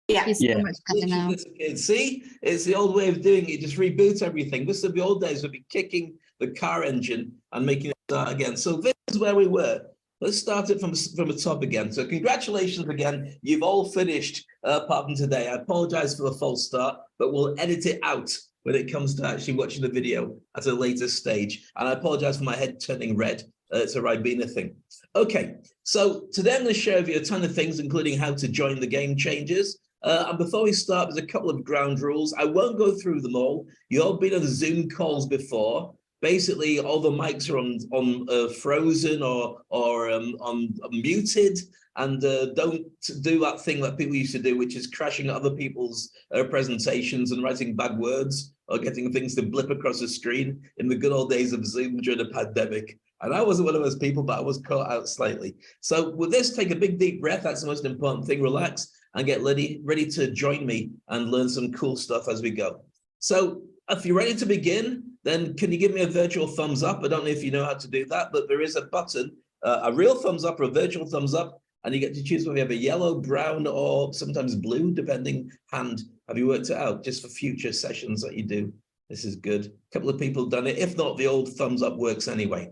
Yeah. Thank you so much, now. See, it's the old way of doing it. Just reboot everything. This is the old days. We'd be kicking the car engine and making it start again. So this is where we were. Let's start it from the top again. So congratulations again. You've all finished apart from today. I apologize for the false start, but we'll edit it out when it comes to actually watching the video at a later stage. And I apologize for my head turning red. It's a Ribena thing. Okay, so today I'm going to share with you a ton of things, including how to join the game changers. And before we start, there's a couple of ground rules. I won't go through them all. You've all been on Zoom calls before. Basically, all the mics are on frozen or on muted, and don't do that thing that people used to do, which is crashing other people's presentations and writing bad words or getting things to blip across the screen in the good old days of Zoom during the pandemic. And I wasn't one of those people, but I was caught out slightly. So with this, take a big, deep breath. That's the most important thing. Relax and get ready to join me and learn some cool stuff as we go. So if you're ready to begin, then can you give me a virtual thumbs up? I don't know if you know how to do that, but there is a button, a real thumbs up or a virtual thumbs up, and you get to choose whether you have a yellow, brown, or sometimes blue, depending hand. Have you worked it out just for future sessions that you do? This is good. A couple of people have done it. If not, the old thumbs up works anyway.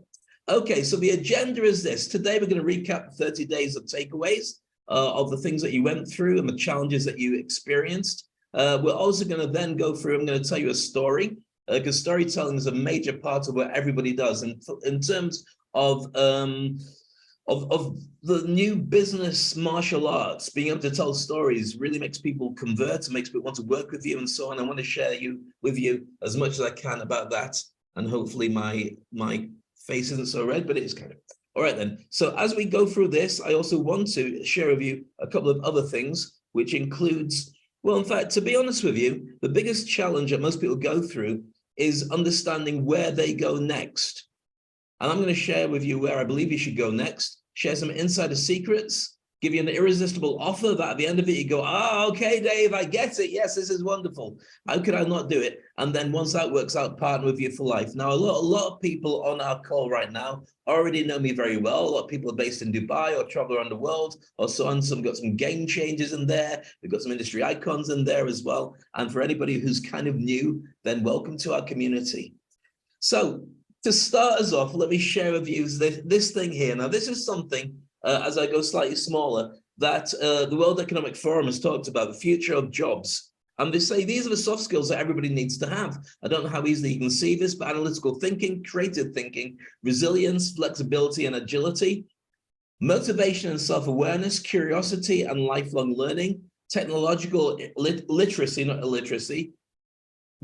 Okay, so the agenda is this. Today, we're going to recap 30 days of takeaways of the things that you went through and the challenges that you experienced. We're also going to then go through, I'm going to tell you a story, because storytelling is a major part of what everybody does. And in terms of the new business martial arts, being able to tell stories really makes people convert and makes people want to work with you and so on. I want to share with you as much as I can about that. And hopefully my face isn't so red, but it is kind of. All right then. So as we go through this, I also want to share with you a couple of other things, which includes, well, in fact, to be honest with you, the biggest challenge that most people go through is understanding where they go next. And I'm going to share with you where I believe you should go next, share some insider secrets, give you an irresistible offer that at the end of it, you go, okay, Dave, I get it. Yes, this is wonderful. How could I not do it? And then once that works out, partner with you for life. Now, a lot of people on our call right now already know me very well. A lot of people are based in Dubai or travel around the world or so on. Some got some game changers in there. We've got some industry icons in there as well. And for anybody who's kind of new, then welcome to our community. So to start us off, let me share with you this thing here. Now, this is something, as I go slightly smaller, that the World Economic Forum has talked about, the future of jobs. And they say these are the soft skills that everybody needs to have. I don't know how easily you can see this, but analytical thinking, creative thinking, resilience, flexibility, and agility, motivation and self-awareness, curiosity and lifelong learning, technological literacy, not illiteracy,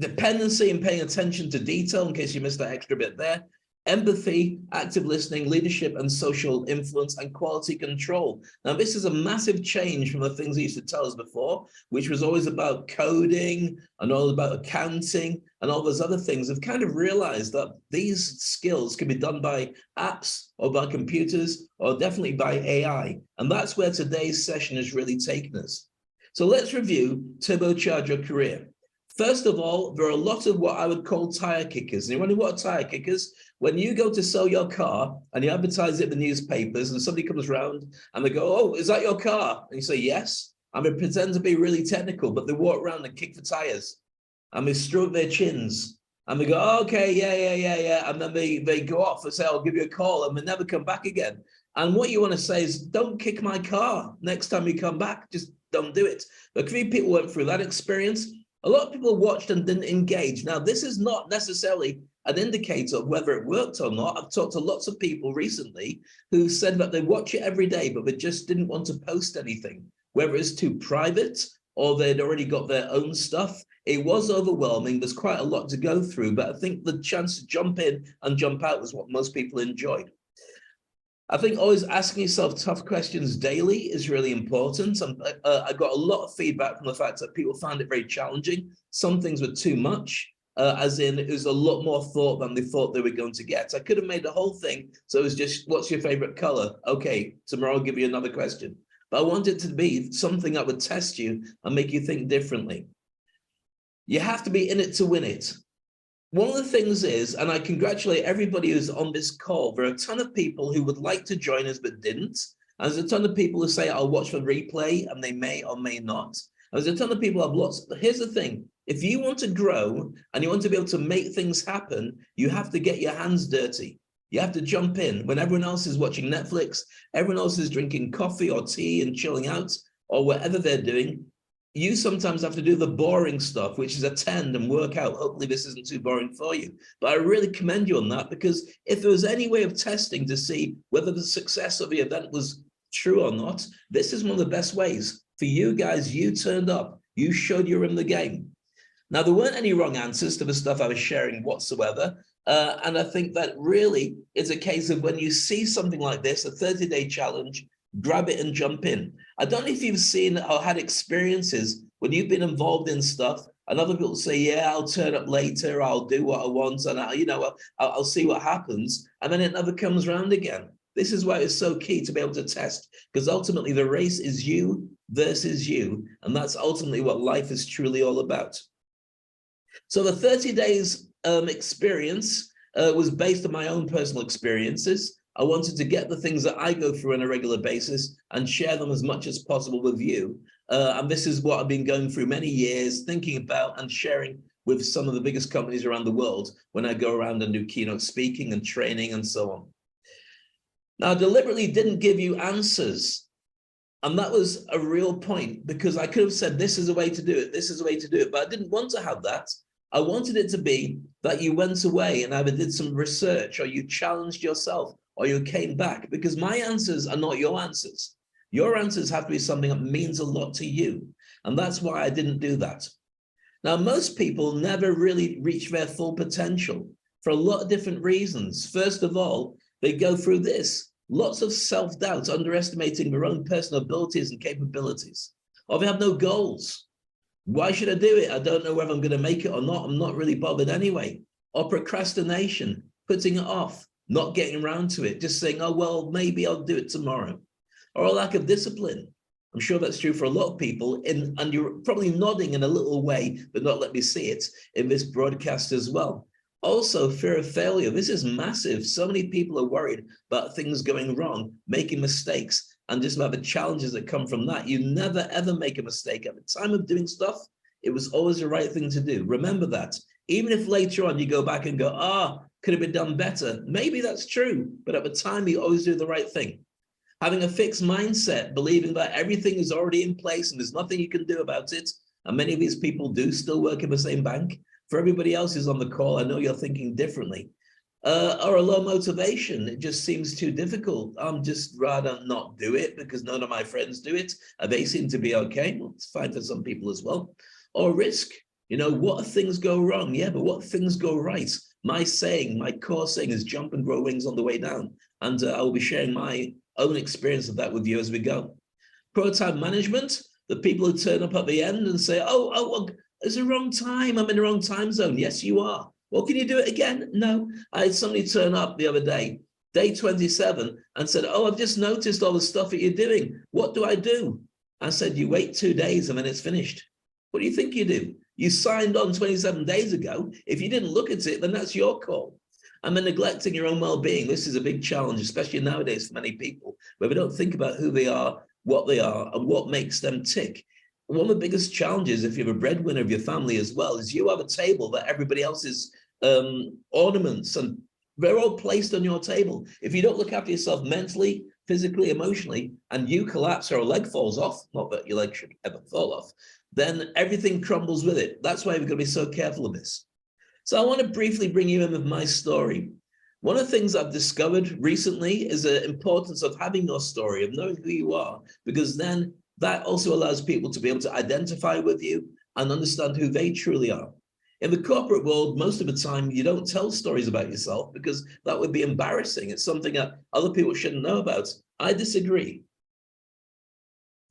dependency and paying attention to detail, in case you missed that extra bit there, empathy, active listening, leadership and social influence, and quality control. Now, this is a massive change from the things they used to tell us before, which was always about coding and all about accounting and all those other things. I've kind of realized that these skills can be done by apps or by computers or definitely by AI. And that's where today's session has really taken us. So let's review turbocharge your career. First of all, there are a lot of what I would call tire kickers. And you wonder what are tire kickers? When you go to sell your car and you advertise it in the newspapers and somebody comes around and they go, oh, is that your car? And you say, yes. And they pretend to be really technical, but they walk around and kick the tires and they stroke their chins and they go, oh, okay, yeah. And then they go off and say, I'll give you a call, and they never come back again. And what you want to say is, don't kick my car next time you come back. Just don't do it. But 3 people went through that experience. A lot of people watched and didn't engage. Now, this is not necessarily an indicator of whether it worked or not. I've talked to lots of people recently who said that they watch it every day, but they just didn't want to post anything, whether it's too private or they'd already got their own stuff. It was overwhelming. There's quite a lot to go through, but I think the chance to jump in and jump out was what most people enjoyed. I think always asking yourself tough questions daily is really important. I got a lot of feedback from the fact that people found it very challenging. Some things were too much, as in it was a lot more thought than they thought they were going to get. I could have made the whole thing, so it was just, what's your favorite color? Okay, tomorrow I'll give you another question. But I want it to be something that would test you and make you think differently. You have to be in it to win it. One of the things is, and I congratulate everybody who's on this call, there are a ton of people who would like to join us but didn't. And there's a ton of people who say, I'll watch the replay, and they may or may not. There's a ton of people have lots. Here's the thing. If you want to grow and you want to be able to make things happen, you have to get your hands dirty. You have to jump in when everyone else is watching Netflix, everyone else is drinking coffee or tea and chilling out or whatever they're doing. You sometimes have to do the boring stuff, which is attend and work out. Hopefully this isn't too boring for you. But I really commend you on that, because if there was any way of testing to see whether the success of the event was true or not, this is one of the best ways. For you guys, you turned up. You showed you're in the game. Now, there weren't any wrong answers to the stuff I was sharing whatsoever. And I think that really is a case of when you see something like this, a 30-day challenge, grab it and jump in. I don't know if you've seen or had experiences when you've been involved in stuff and other people say, yeah, I'll turn up later, I'll do what I want, and I'll see what happens. And then it never comes around again. This is why it's so key to be able to test, because ultimately the race is you versus you. And that's ultimately what life is truly all about. So the 30 days experience was based on my own personal experiences. I wanted to get the things that I go through on a regular basis and share them as much as possible with you. And this is what I've been going through many years, thinking about and sharing with some of the biggest companies around the world when I go around and do keynote speaking and training and so on. Now, I deliberately didn't give you answers. And that was a real point, because I could have said, this is a way to do it, this is a way to do it, but I didn't want to have that. I wanted it to be that you went away and either did some research or you challenged yourself or you came back, because my answers are not your answers. Your answers have to be something that means a lot to you. And that's why I didn't do that. Now, most people never really reach their full potential for a lot of different reasons. First of all, they go through this. Lots of self-doubt, underestimating their own personal abilities and capabilities. Or they have no goals. Why should I do it? I don't know whether I'm going to make it or not. I'm not really bothered anyway. Or procrastination, putting it off, not getting around to it, just saying, oh, well, maybe I'll do it tomorrow. Or a lack of discipline. I'm sure that's true for a lot of people, and you're probably nodding in a little way, but not let me see it in this broadcast as well. Also, fear of failure. This is massive. So many people are worried about things going wrong, making mistakes, and just about the challenges that come from that. You never, ever make a mistake. At the time of doing stuff, it was always the right thing to do. Remember that. Even if later on you go back and go, could have been done better. Maybe that's true, but at the time, you always do the right thing. Having a fixed mindset, believing that everything is already in place and there's nothing you can do about it. And many of these people do still work in the same bank. For everybody else who's on the call, I know you're thinking differently. Or a low motivation. It just seems too difficult. I'm just rather not do it because none of my friends do it. They seem to be okay. Well, it's fine for some people as well. Or risk. What if things go wrong? Yeah, but what if things go right? My core saying is jump and grow wings on the way down. And I will be sharing my own experience of that with you as we go. Prototype management, the people who turn up at the end and say, well, it's the wrong time. I'm in the wrong time zone. Yes, you are. Well, can you do it again? No. I had somebody turn up the other day, day 27, and said, I've just noticed all the stuff that you're doing. What do I do? I said, you wait 2 days and then it's finished. What do you think you do? You signed on 27 days ago. If you didn't look at it, then that's your call. And then neglecting your own well-being. This is a big challenge, especially nowadays for many people, where we don't think about who they are, and what makes them tick. One of the biggest challenges, if you're a breadwinner of your family as well, is you have a table that everybody else's ornaments, and they're all placed on your table. If you don't look after yourself mentally, physically, emotionally, and you collapse or a leg falls off, not that your leg should ever fall off, then everything crumbles with it. That's why we've got to be so careful of this. So I want to briefly bring you in with my story. One of the things I've discovered recently is the importance of having your story, of knowing who you are, because then that also allows people to be able to identify with you and understand who they truly are. In the corporate world, most of the time, you don't tell stories about yourself because that would be embarrassing. It's something that other people shouldn't know about. I disagree.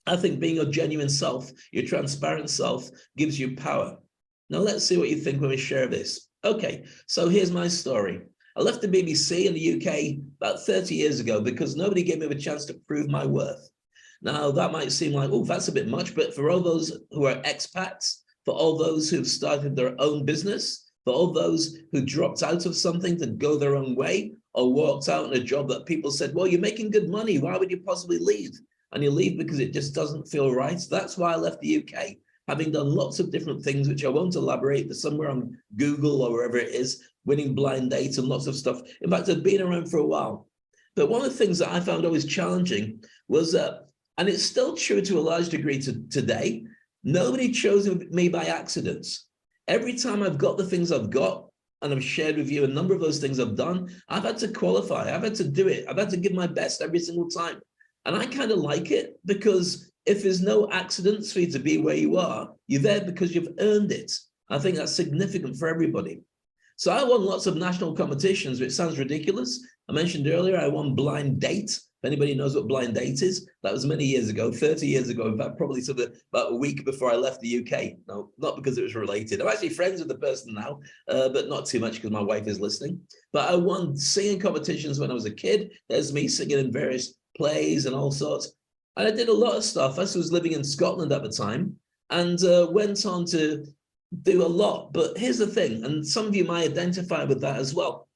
I think being your genuine self, your transparent self, gives you power. Now, let's see what you think when we share this. Okay, so here's my story. I left the BBC in the UK about 30 years ago because nobody gave me the chance to prove my worth. Now, that might seem like, that's a bit much, but for all those who are expats, for all those who've started their own business, for all those who dropped out of something to go their own way, or walked out in a job that people said, well, you're making good money, why would you possibly leave? And you leave because it just doesn't feel right. That's why I left the UK. having done lots of different things, which I won't elaborate, but somewhere on Google or wherever it is, winning blind dates and lots of stuff. In fact, I've been around for a while. But one of the things that I found always challenging was that, and it's still true to a large degree today, nobody chose me by accidents. Every time I've got the things I've got, and I've shared with you a number of those things I've done, I've had to qualify, I've had to do it, I've had to give my best every single time. And I kind of like it, because if there's no accidents for you to be where you are, you're there because you've earned it. I think that's significant for everybody. So I won lots of national competitions, which sounds ridiculous. I mentioned earlier, I won blind date. If anybody knows what blind date is, that was many years ago, 30 years ago, in fact, probably sort of about a week before I left the UK. No, not because it was related. I'm actually friends with the person now, but not too much because my wife is listening. But I won singing competitions when I was a kid. There's me singing in various plays and all sorts. And I did a lot of stuff. I was living in Scotland at the time and went on to do a lot. But here's the thing, and some of you might identify with that as well.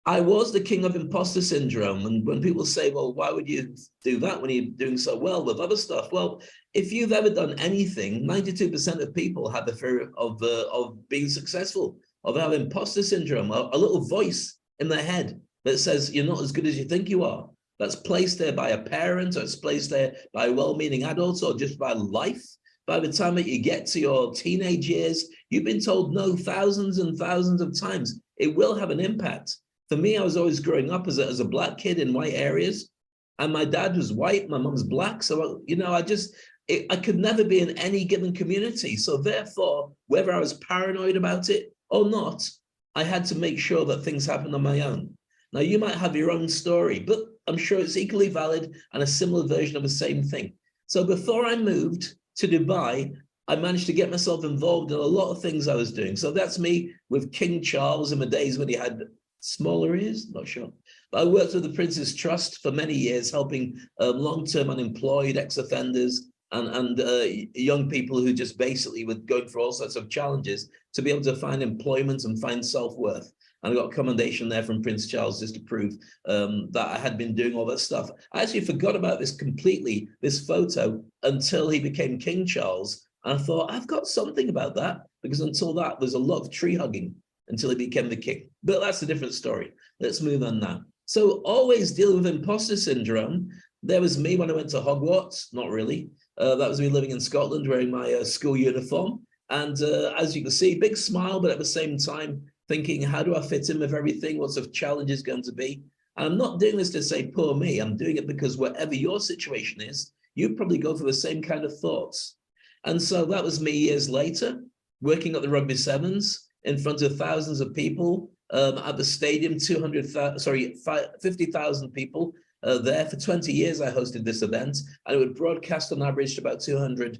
I was the king of imposter syndrome. And when people say, well, why would you do that when you're doing so well with other stuff? Well, if you've ever done anything, 92% of people have the fear of being successful, of having imposter syndrome, a little voice in their head that says you're not as good as you think you are. That's placed there by a parent, or it's placed there by well-meaning adults, or just by life. By the time that you get to your teenage years, you've been told no thousands and thousands of times. It will have an impact. For me, I was always growing up as a black kid in white areas, and my dad was white, my mom's black. So, you know, I could never be in any given community. So therefore, whether I was paranoid about it or not, I had to make sure that things happened on my own. Now, you might have your own story, but I'm sure it's equally valid and a similar version of the same thing. So before I moved to Dubai, I managed to get myself involved in a lot of things I was doing. So that's me with King Charles in the days when he had smaller ears, not sure. But I worked with the Prince's Trust for many years, helping long-term unemployed ex-offenders and young people who just basically were going through all sorts of challenges to be able to find employment and find self-worth. And I got a commendation there from Prince Charles just to prove that I had been doing all that stuff. I actually forgot about this completely, this photo, until he became King Charles. And I thought, I've got something about that, because until that, there's a lot of tree hugging until he became the king. But that's a different story. Let's move on now. So always dealing with imposter syndrome. There was me when I went to Hogwarts, not really. That was me living in Scotland wearing my school uniform. And as you can see, big smile, but at the same time, thinking, how do I fit in with everything? What's the challenge is going to be? And I'm not doing this to say, poor me. I'm doing it because whatever your situation is, you probably go through the same kind of thoughts. And so that was me years later, working at the Rugby Sevens in front of thousands of people at the stadium, 50,000 people there. For 20 years, I hosted this event, and it would broadcast on average to about 200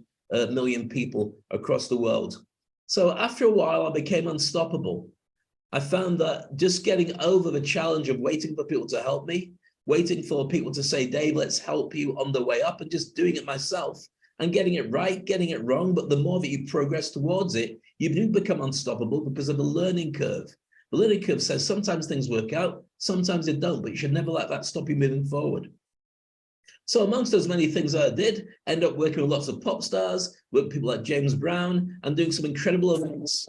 million people across the world. So after a while, I became unstoppable. I found that just getting over the challenge of waiting for people to help me, waiting for people to say, Dave, let's help you on the way up, and just doing it myself and getting it right, getting it wrong. But the more that you progress towards it, you do become unstoppable because of the learning curve. The learning curve says sometimes things work out, sometimes they don't, but you should never let that stop you moving forward. So amongst those many things that I did, end up working with lots of pop stars, with people like James Brown, and doing some incredible events.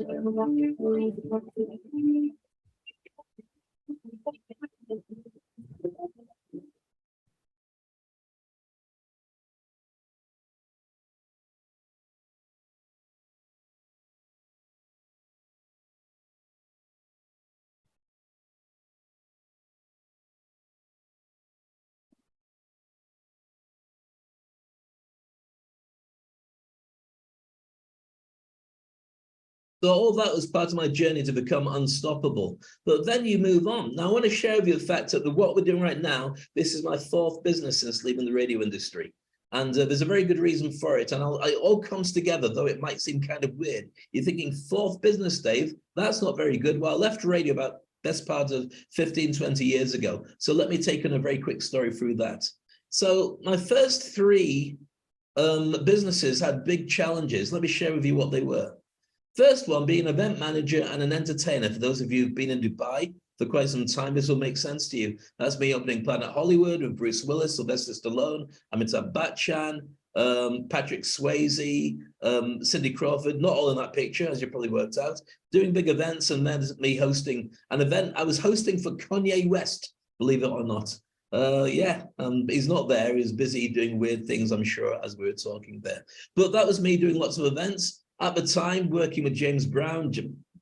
So all that was part of my journey to become unstoppable. But then you move on. Now I want to share with you the fact that what we're doing right now, this is my 4th business since leaving the radio industry. And there's a very good reason for it. And it all comes together, though it might seem kind of weird. You're thinking 4th business, Dave, that's not very good. Well, I left radio about best part of 15, 20 years ago. So let me take on a very quick story through that. So my first 3 businesses had big challenges. Let me share with you what they were. First one, being an event manager and an entertainer. For those of you who've been in Dubai for quite some time, this will make sense to you. That's me opening Planet Hollywood with Bruce Willis, Sylvester Stallone, Amitabh Bachchan, Patrick Swayze, Cindy Crawford, not all in that picture, as you probably worked out, doing big events, and then me hosting an event. I was hosting for Kanye West, believe it or not. He's not there. He's busy doing weird things, I'm sure, as we were talking there. But that was me doing lots of events. At the time, working with James Brown,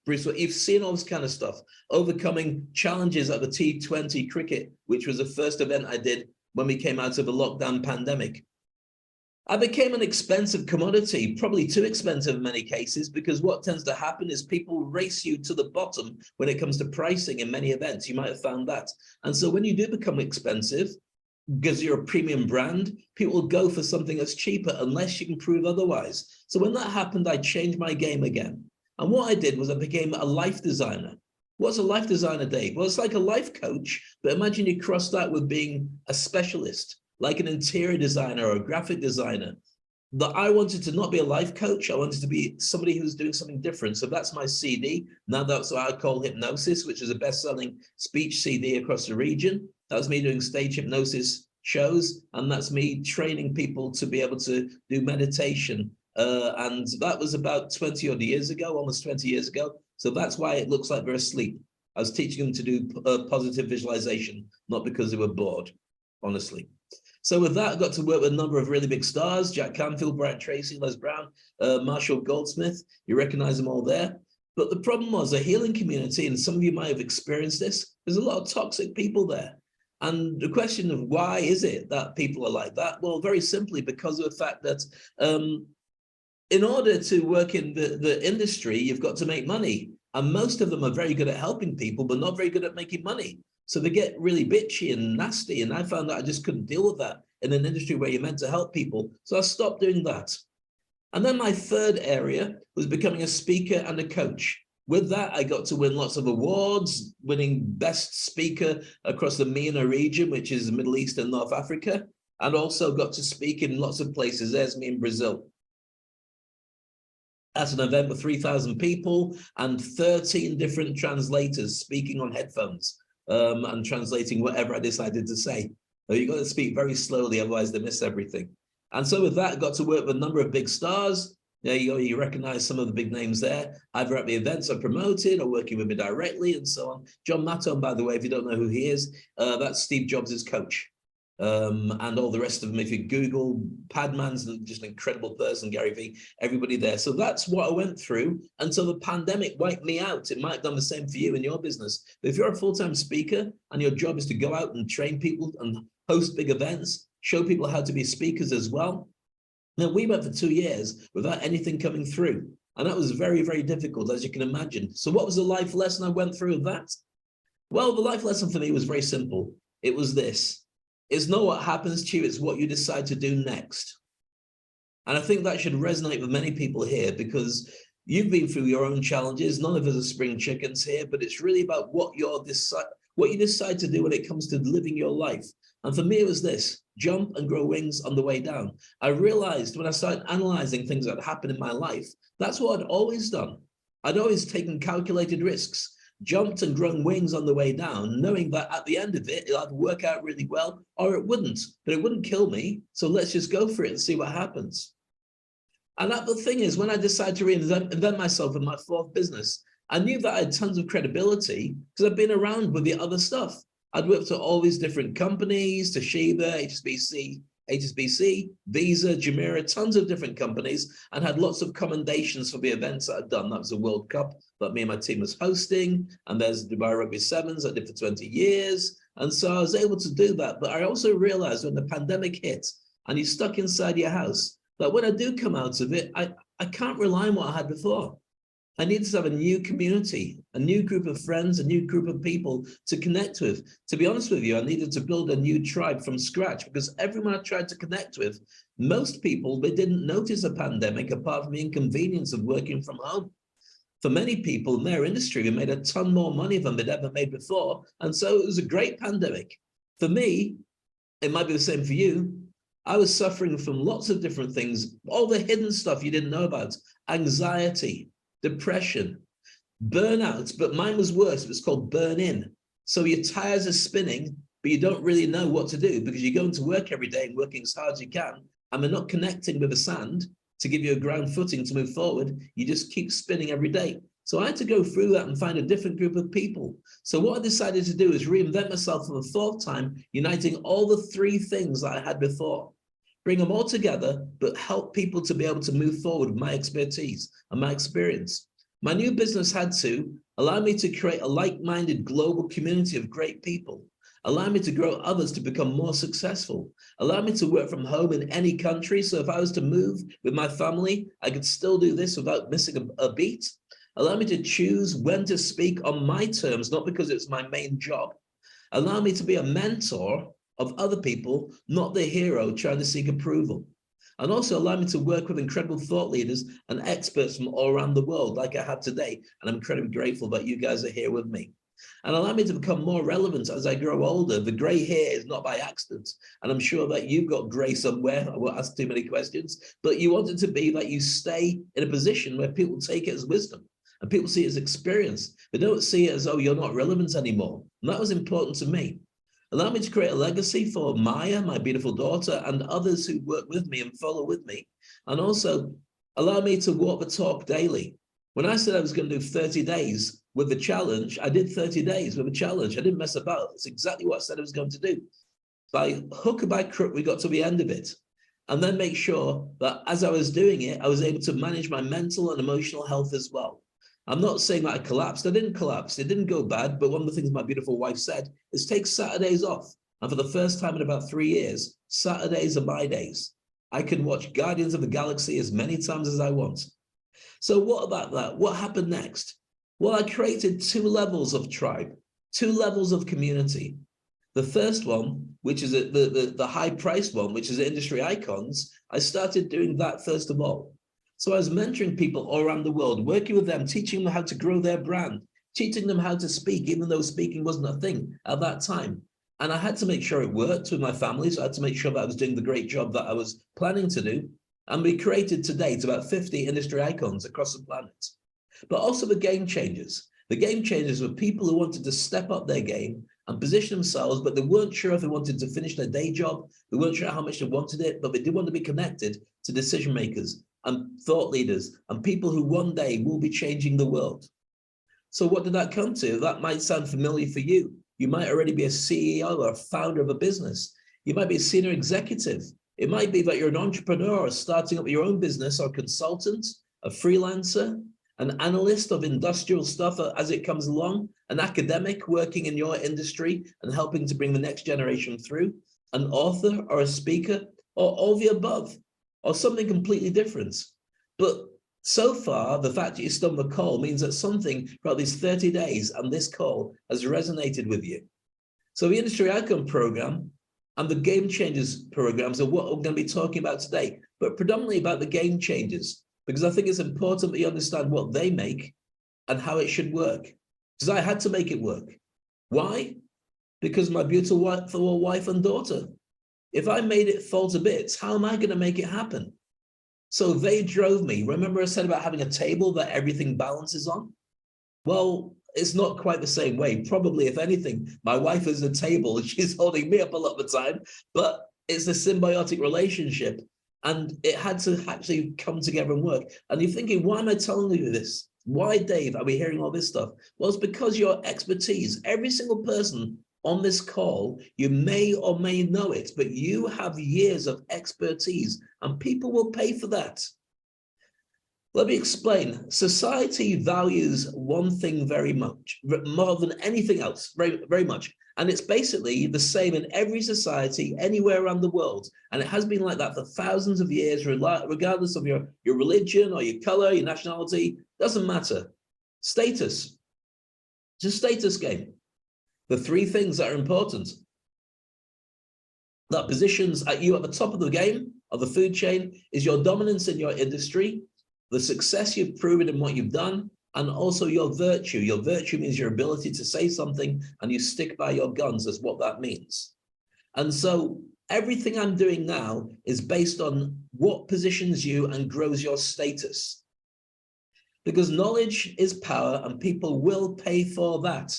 Bruce, you've seen all this kind of stuff, overcoming challenges at the T20 cricket, which was the first event I did when we came out of the lockdown pandemic. I became an expensive commodity, probably too expensive in many cases, because what tends to happen is people race you to the bottom when it comes to pricing in many events. You might have found that. And so when you do become expensive, because you're a premium brand, people will go for something that's cheaper unless you can prove otherwise. So when that happened, I changed my game again. And what I did was I became a life designer. What's a life designer, Dave? Well, it's like a life coach, but imagine you cross that with being a specialist, like an interior designer or a graphic designer. That I wanted to not be a life coach. I wanted to be somebody who's doing something different. So that's my CD. Now that's what I call Hypnosis, which is a best-selling speech CD across the region. That was me doing stage hypnosis shows, and that's me training people to be able to do meditation. And that was about 20 odd years ago, almost 20 years ago. So that's why it looks like they're asleep. I was teaching them to do positive visualization, not because they were bored, honestly. So with that, I got to work with a number of really big stars: Jack Canfield, Brian Tracy, Les Brown, Marshall Goldsmith. You recognize them all there. But the problem was a healing community, and some of you might have experienced this, there's a lot of toxic people there. And the question of why is it that people are like that? Well, very simply because of the fact that in order to work in the industry, you've got to make money. And most of them are very good at helping people, but not very good at making money. So they get really bitchy and nasty. And I found that I just couldn't deal with that in an industry where you're meant to help people. So I stopped doing that. And then my third area was becoming a speaker and a coach. With that, I got to win lots of awards, winning best speaker across the MENA region, which is the Middle East and North Africa, and also got to speak in lots of places. There's me in Brazil. That's an event with 3,000 people and 13 different translators speaking on headphones and translating whatever I decided to say. You've got to speak very slowly, otherwise they miss everything. And so with that, I got to work with a number of big stars. There you go, you recognize some of the big names there, either at the events I promoted or working with me directly and so on. John Mattone, by the way, if you don't know who he is, that's Steve Jobs' coach. And all the rest of them, if you Google, Padman's just an incredible person, Gary Vee, everybody there. So that's what I went through until the pandemic wiped me out. It might have done the same for you in your business. But if you're a full-time speaker and your job is to go out and train people and host big events, show people how to be speakers as well. Now, we went for 2 years without anything coming through. And that was very, very difficult, as you can imagine. So what was the life lesson I went through of that? Well, the life lesson for me was very simple. It was this. It's not what happens to you, it's what you decide to do next. And I think that should resonate with many people here, because you've been through your own challenges. None of us are spring chickens here, but it's really about what you decide to do when it comes to living your life. And for me, it was this: jump and grow wings on the way down. I realized when I started analyzing things that happened in my life, that's what I'd always done. I'd always taken calculated risks, jumped and grown wings on the way down, knowing that at the end of it, it'll either work out really well or it wouldn't, but it wouldn't kill me. So let's just go for it and see what happens. And that the thing is, when I decided to reinvent myself in my fourth business, I knew that I had tons of credibility because I'd been around with the other stuff. I'd worked at all these different companies, Toshiba, HSBC, Visa, Jumeirah, tons of different companies, and had lots of commendations for the events that I'd done. That was a World Cup that me and my team was hosting, and there's Dubai Rugby Sevens I did for 20 years. And so I was able to do that. But I also realized when the pandemic hit and you're stuck inside your house, that when I do come out of it, I can't rely on what I had before. I needed to have a new community, a new group of friends, a new group of people to connect with. To be honest with you, I needed to build a new tribe from scratch, because everyone I tried to connect with, most people, they didn't notice a pandemic apart from the inconvenience of working from home. For many people in their industry, we made a ton more money than they'd ever made before. And so it was a great pandemic. For me, it might be the same for you. I was suffering from lots of different things, all the hidden stuff you didn't know about: anxiety, depression, burnout, but mine was worse. It was called burn-in. So your tires are spinning, but you don't really know what to do because you're going to work every day and working as hard as you can, and we're not connecting with the sand to give you a ground footing to move forward. You just keep spinning every day. So I had to go through that and find a different group of people. So what I decided to do is reinvent myself for the fourth time, uniting all the three things that I had before, bring them all together, but help people to be able to move forward with my expertise and my experience. My new business had to allow me to create a like-minded global community of great people, allow me to grow others to become more successful, allow me to work from home in any country. So if I was to move with my family, I could still do this without missing a beat. Allow me to choose when to speak on my terms, not because it's my main job. Allow me to be a mentor of other people, not the hero trying to seek approval. And also allow me to work with incredible thought leaders and experts from all around the world like I have today. And I'm incredibly grateful that you guys are here with me. And allow me to become more relevant as I grow older. The gray hair is not by accident. And I'm sure that you've got gray somewhere. I won't ask too many questions, but you want it to be that you stay in a position where people take it as wisdom. And people see it as experience. They don't see it as, oh, you're not relevant anymore. And that was important to me. Allow me to create a legacy for Maya, my beautiful daughter, and others who work with me and follow with me. And also allow me to walk the talk daily. When I said I was going to do 30 days with the challenge, I did 30 days with a challenge. I didn't mess about. It's exactly what I said I was going to do. By hook or by crook, we got to the end of it. And then make sure that as I was doing it, I was able to manage my mental and emotional health as well. I'm not saying that I collapsed. I didn't collapse. It didn't go bad. But one of the things my beautiful wife said is take Saturdays off. And for the first time in about 3 years, Saturdays are my days. I can watch Guardians of the Galaxy as many times as I want. So what about that? What happened next? Well, I created 2 levels of tribe, 2 levels of community. The first one, which is the high-priced one, which is industry icons, I started doing that first of all. So I was mentoring people all around the world, working with them, teaching them how to grow their brand, teaching them how to speak, even though speaking wasn't a thing at that time. And I had to make sure it worked with my family. So I had to make sure that I was doing the great job that I was planning to do. And we created to date about 50 industry icons across the planet. But also the game changers. The game changers were people who wanted to step up their game and position themselves, but they weren't sure if they wanted to finish their day job. They weren't sure how much they wanted it, but they did want to be connected to decision makers and thought leaders and people who one day will be changing the world. So what did that come to? That might sound familiar for you. You might already be a CEO or a founder of a business. You might be a senior executive. It might be that you're an entrepreneur or starting up your own business, or a consultant, a freelancer, an analyst of industrial stuff as it comes along, an academic working in your industry and helping to bring the next generation through, an author or a speaker, or all the above, or something completely different. But so far, the fact that you still on the call means that something throughout these 30 days and this call has resonated with you. So the Industry Icon Program and the Game Changers programs are what we're going to be talking about today, but predominantly about the Game Changers, because I think it's important that you understand what they make and how it should work. Because I had to make it work. Why? Because my beautiful wife and daughter. If I made it fall to bits, how am I going to make it happen? So they drove me. Remember I said about having a table that everything balances on? Well, it's not quite the same way. Probably, if anything, my wife is a table and she's holding me up a lot of the time, but it's a symbiotic relationship and it had to actually come together and work. And you're thinking, why am I telling you this? Why, Dave, are we hearing all this stuff? Well, it's because your expertise, every single person on this call, you may or may know it, but you have years of expertise and people will pay for that. Let me explain. Society values one thing very much, more than anything else, very, very much. And it's basically the same in every society, anywhere around the world. And it has been like that for thousands of years, regardless of your religion or your color, your nationality, doesn't matter. Status, it's a status game. The 3 things that are important, that positions you at the top of the game, of the food chain, is your dominance in your industry, the success you've proven in what you've done, and also your virtue. Your virtue means your ability to say something and you stick by your guns, is what that means. And so everything I'm doing now is based on what positions you and grows your status. Because knowledge is power and people will pay for that.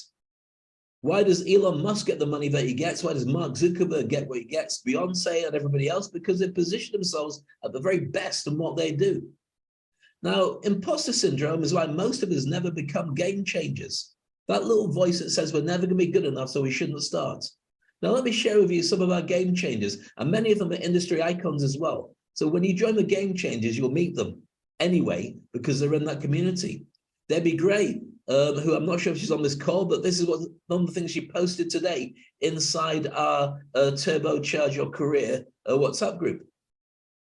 Why does Elon Musk get the money that he gets? Why does Mark Zuckerberg get what he gets? Beyonce and everybody else? Because they position themselves at the very best in what they do. Now, imposter syndrome is why most of us never become game changers. That little voice that says we're never going to be good enough, so we shouldn't start. Now, let me share with you some of our game changers, and many of them are industry icons as well. So when you join the game changers, you'll meet them anyway, because they're in that community. Debbie Gray, who I'm not sure if she's on this call, but this is one of the things she posted today inside our Turbocharge Your Career WhatsApp group.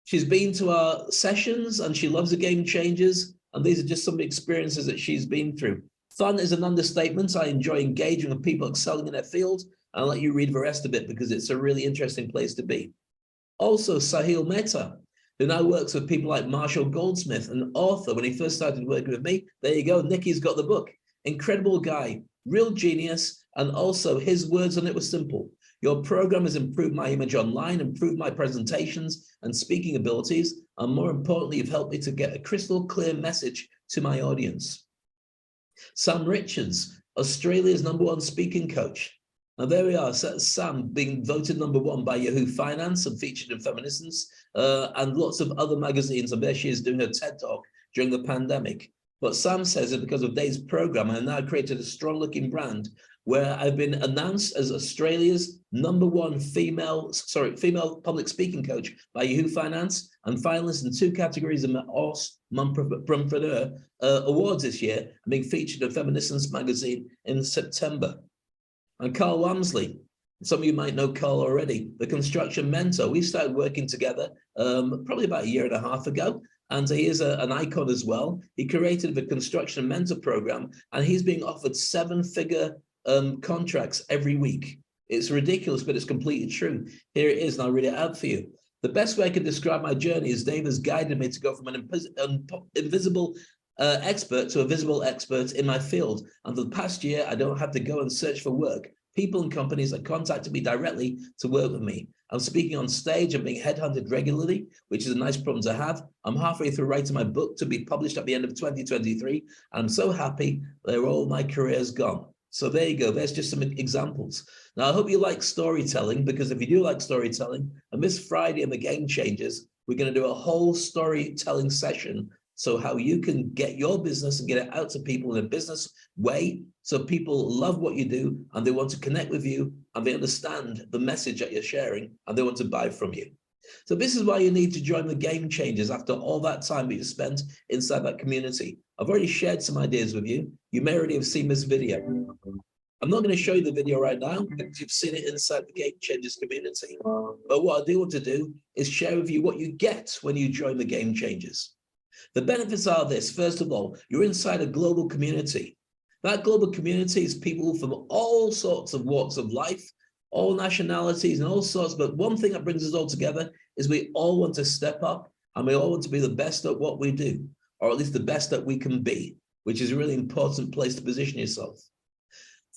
She's been to our sessions and she loves the game changers. And these are just some experiences that she's been through. Fun is an understatement. I enjoy engaging with people excelling in their field. I'll let you read the rest of it because it's a really interesting place to be. Also, Sahil Mehta, who now works with people like Marshall Goldsmith, an author. When he first started working with me, there you go, Nikki's got the book. Incredible guy, real genius, and also his words on it were simple. Your program has improved my image online, improved my presentations and speaking abilities, and more importantly, you've helped me to get a crystal clear message to my audience. Sam Richards, Australia's #1 speaking coach. Now there we are, Sam being voted #1 by Yahoo Finance and featured in Feminisms and lots of other magazines. And there she is doing her TED Talk during the pandemic. What Sam says is because of Dave's program, I now created a strong looking brand where I've been announced as Australia's #1 female public speaking coach by Yahoo Finance and finalist in 2 categories in the Horse Mumpreneur Awards this year, and being featured in Feminisms magazine in September. And Carl Wamsley, some of you might know Carl already, the construction mentor. We started working together probably about 1.5 years ago, and he is an icon as well. He created the construction mentor program, and he's being offered 7-figure contracts every week. It's ridiculous, but it's completely true. Here it is, and I'll read it out for you. The best way I can describe my journey is Dave has guided me to go from an invisible expert to a visible expert in my field. And for the past year, I don't have to go and search for work. People and companies have contacted me directly to work with me. I'm speaking on stage and being headhunted regularly, which is a nice problem to have. I'm halfway through writing my book to be published at the end of 2023. And I'm so happy that all my career has gone. So there you go. There's just some examples. Now, I hope you like storytelling, because if you do like storytelling, and this Friday in the Game Changers, we're going to do a whole storytelling session. So how you can get your business and get it out to people in a business way. So people love what you do and they want to connect with you and they understand the message that you're sharing and they want to buy from you. So this is why you need to join the Game Changers after all that time that you spent inside that community. I've already shared some ideas with you. You may already have seen this video. I'm not going to show you the video right now because you've seen it inside the Game Changers community. But what I do want to do is share with you what you get when you join the Game Changers. The benefits are this. First of all, you're inside a global community. That global community is people from all sorts of walks of life, all nationalities and all sorts. But one thing that brings us all together is we all want to step up and we all want to be the best at what we do, or at least the best that we can be, which is a really important place to position yourself.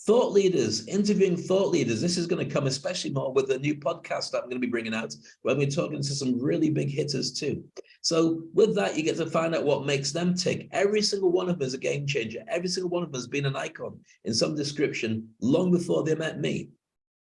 Thought leaders, interviewing thought leaders. This is going to come especially more with the new podcast that I'm going to be bringing out, where we're talking to some really big hitters too. So with that, you get to find out what makes them tick. Every single one of them is a game changer. Every single one of them has been an icon in some description long before they met me.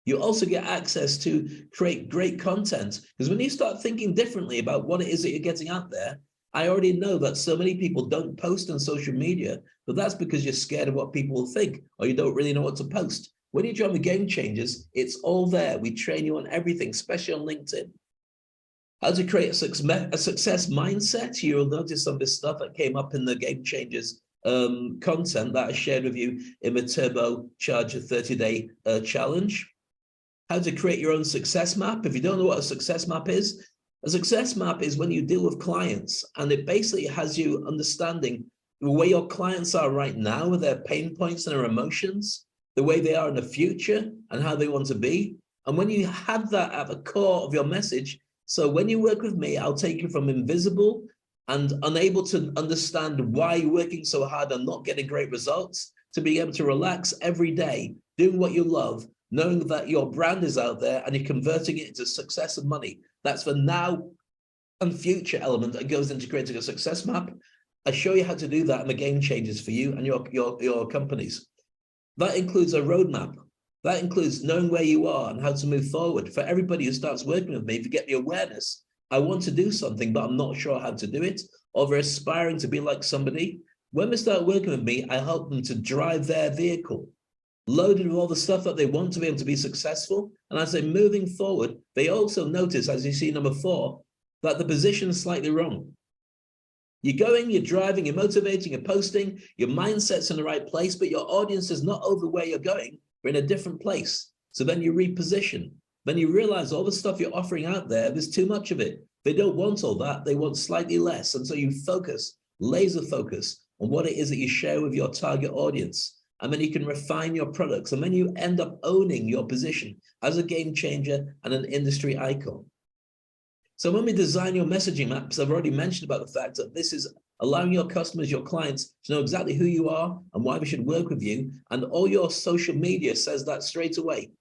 You also get access to create great content, because when you start thinking differently about what it is that you're getting out there, I already know that so many people don't post on social media, but that's because you're scared of what people will think, or you don't really know what to post. When you join the Game Changers, it's all there. We train you on everything, especially on LinkedIn. How to create a success mindset. You'll notice some of this stuff that came up in the Game Changers content that I shared with you in the Turbocharge 30-day challenge. How to create your own success map. If you don't know what a success map is, a success map is when you deal with clients, and it basically has you understanding the way your clients are right now with their pain points and their emotions, the way they are in the future and how they want to be. And when you have that at the core of your message, so when you work with me, I'll take you from invisible and unable to understand why you're working so hard and not getting great results, to being able to relax every day, doing what you love, knowing that your brand is out there and you're converting it into success and money. That's the now and future element that goes into creating a success map. I show you how to do that, and the Game Changers for you and your companies. That includes a roadmap. That includes knowing where you are and how to move forward. For everybody who starts working with me, if you get the awareness, I want to do something, but I'm not sure how to do it, or they're aspiring to be like somebody, when they start working with me, I help them to drive their vehicle, loaded with all the stuff that they want to be able to be successful. And as they're moving forward, they also notice, as you see number 4, that the position is slightly wrong. You're going, you're driving, you're motivating, you're posting, your mindset's in the right place, but your audience is not over where you're going. We're in a different place. So then you reposition. Then you realize all the stuff you're offering out there, there's too much of it. They don't want all that. They want slightly less. And so you focus, laser focus on what it is that you share with your target audience. And then you can refine your products. And then you end up owning your position as a game changer and an industry icon. So when we design your messaging maps, I've already mentioned about the fact that this is allowing your customers, your clients, to know exactly who you are and why they should work with you. And all your social media says that straight away.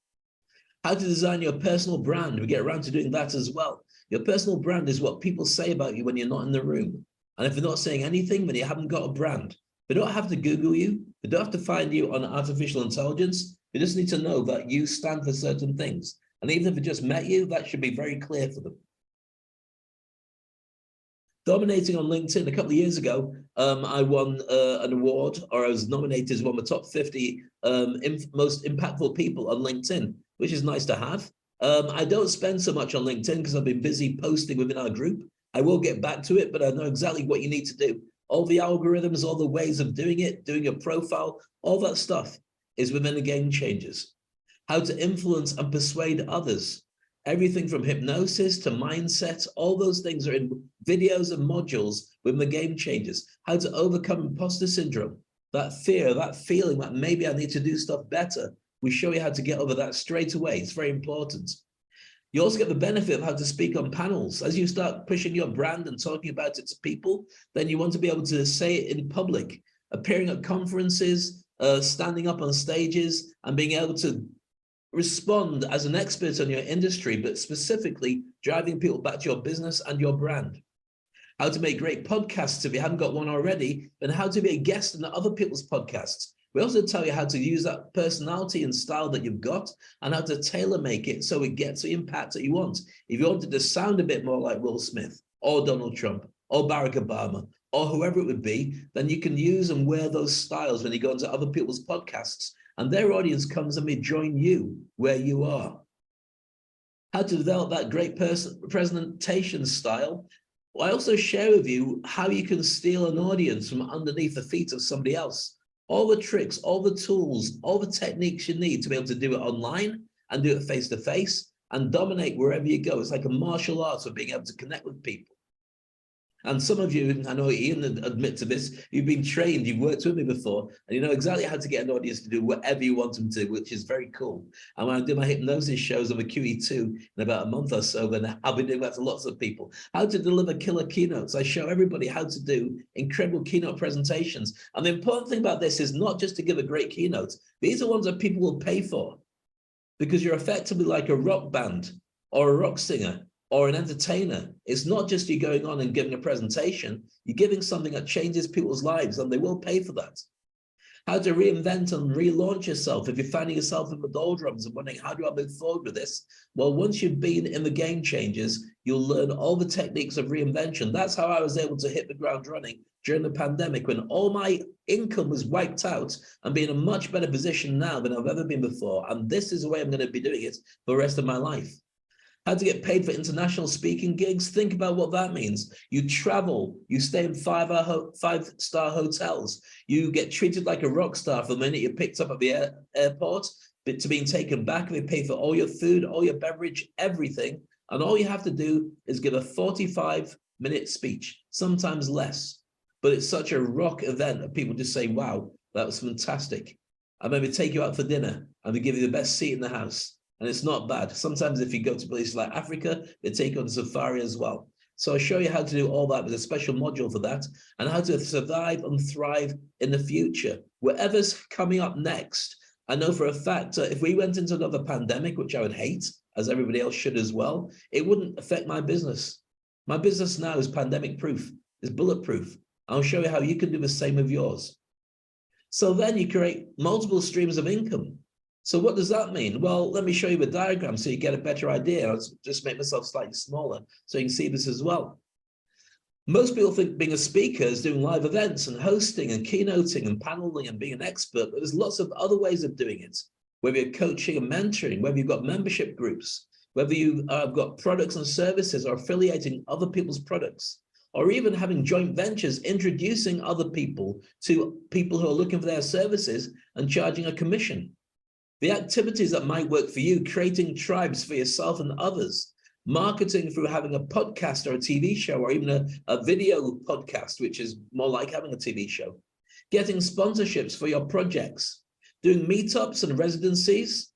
How to design your personal brand. We get around to doing that as well. Your personal brand is what people say about you when you're not in the room. And if they're not saying anything, then you haven't got a brand. They don't have to Google you. They don't have to find you on artificial intelligence. They just need to know that you stand for certain things. And even if they just met you, that should be very clear for them. Dominating on LinkedIn. A couple of years ago, I won an award, or I was nominated as one of the top 50 most impactful people on LinkedIn, which is nice to have. I don't spend so much on LinkedIn because I've been busy posting within our group. I will get back to it, but I know exactly what you need to do. All the algorithms, all the ways of doing it, doing your profile, all that stuff is within the game changers. How to influence and persuade others. Everything from hypnosis to mindset, all those things are in videos and modules with the game changers. How to overcome imposter syndrome, that fear, that feeling that maybe I need to do stuff better. We show you how to get over that straight away. It's very important. You also get the benefit of how to speak on panels. As you start pushing your brand and talking about it to people, then you want to be able to say it in public, appearing at conferences, standing up on stages, and being able to respond as an expert on your industry, but specifically driving people back to your business and your brand. How to make great podcasts if you haven't got one already, and how to be a guest in other people's podcasts. We also tell you how to use that personality and style that you've got and how to tailor make it so it gets the impact that you want. If you wanted to sound a bit more like Will Smith or Donald Trump or Barack Obama or whoever it would be, then you can use and wear those styles when you go into other people's podcasts. And their audience comes and they join you where you are. How to develop that great presentation style. I also share with you how you can steal an audience from underneath the feet of somebody else. All the tricks, all the tools, all the techniques you need to be able to do it online and do it face-to-face and dominate wherever you go. It's like a martial art of being able to connect with people. And some of you, I know Ian admit to this, you've been trained, you've worked with me before, and you know exactly how to get an audience to do whatever you want them to, which is very cool. And when I do my hypnosis shows over QE2 in about a month or so, then I'll be doing that to lots of people. How to deliver killer keynotes. I show everybody how to do incredible keynote presentations. And the important thing about this is not just to give a great keynote. These are ones that people will pay for because you're effectively like a rock band or a rock singer or an entertainer. It's not just you going on and giving a presentation, you're giving something that changes people's lives and they will pay for that. How to reinvent and relaunch yourself. If you're finding yourself in the doldrums and wondering, how do I move forward with this? Well, once you've been in the game changers, you'll learn all the techniques of reinvention. That's how I was able to hit the ground running during the pandemic when all my income was wiped out and be in a much better position now than I've ever been before. And this is the way I'm going to be doing it for the rest of my life. How to get paid for international speaking gigs. Think about what that means. You travel, you stay in five-star hotels. You get treated like a rock star from the minute you're picked up at the airport to being taken back. They pay for all your food, all your beverage, everything. And all you have to do is give a 45-minute speech, sometimes less. But it's such a rock event that people just say, wow, that was fantastic. And maybe take you out for dinner and they give you the best seat in the house. And it's not bad. Sometimes if you go to places like Africa, they take you on safari as well. So I show you how to do all that with a special module for that and how to survive and thrive in the future. Whatever's coming up next, I know for a fact that if we went into another pandemic, which I would hate, as everybody else should as well, it wouldn't affect my business. My business now is pandemic proof, is bulletproof. I'll show you how you can do the same with yours. So then you create multiple streams of income. So what does that mean? Well, let me show you a diagram so you get a better idea. I'll just make myself slightly smaller so you can see this as well. Most people think being a speaker is doing live events and hosting and keynoting and paneling and being an expert, but there's lots of other ways of doing it. Whether you're coaching and mentoring, whether you've got membership groups, whether you've got products and services or affiliating other people's products, or even having joint ventures, introducing other people to people who are looking for their services and charging a commission. The activities that might work for you, creating tribes for yourself and others, marketing through having a podcast or a TV show, or even a video podcast, which is more like having a TV show, getting sponsorships for your projects, doing meetups and residencies,